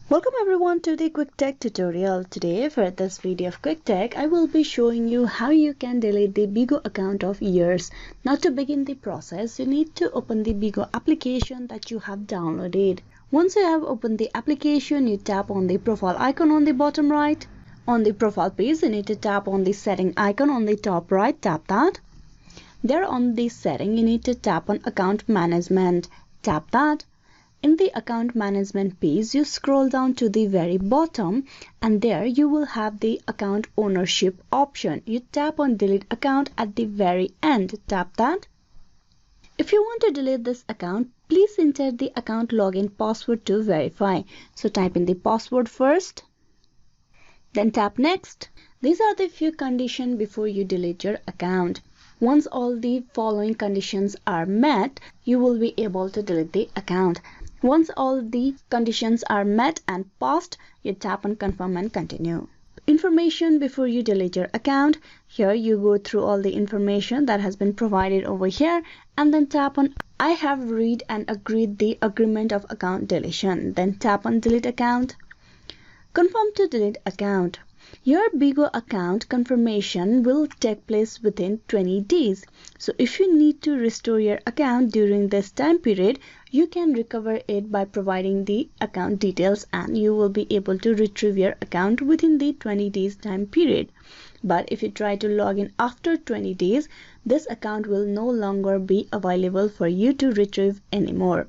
Welcome everyone to the Quick Tech tutorial. Today for this video of Quick Tech, I will be showing you how you can delete the Bigo account of yours. Now to begin the process, you need to open the Bigo application that you have downloaded. Once you have opened the application, you tap on the profile icon on the bottom right. On the profile page, you need to tap on the setting icon on the top right, tap that. There on the setting, you need to tap on account management, tap that. In the account management page, you scroll down to the very bottom and there you will have the account ownership option. You tap on delete account at the very end, tap that. If you want to delete this account, please enter the account login password to verify. So type in the password first, then tap next. These are the few conditions before you delete your account. Once all the following conditions are met, you will be able to delete the account. Once all the conditions are met and passed, you tap on confirm and continue. Information before you delete your account. Here you go through all the information that has been provided over here and then tap on I have read and agreed the agreement of account deletion. Then tap on delete account. Confirm to delete account. Your Bigo account confirmation will take place within 20 days. So if you need to restore your account during this time period, you can recover it by providing the account details and you will be able to retrieve your account within the 20 days time period. But if you try to log in after 20 days, this account will no longer be available for you to retrieve anymore.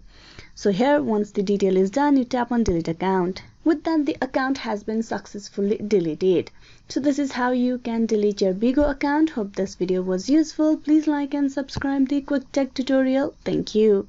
So here, once the detail is done, you tap on delete account. With that, the account has been successfully deleted. So this is how you can delete your Bigo account. Hope this video was useful. Please like and subscribe the Quick Tech tutorial. Thank you.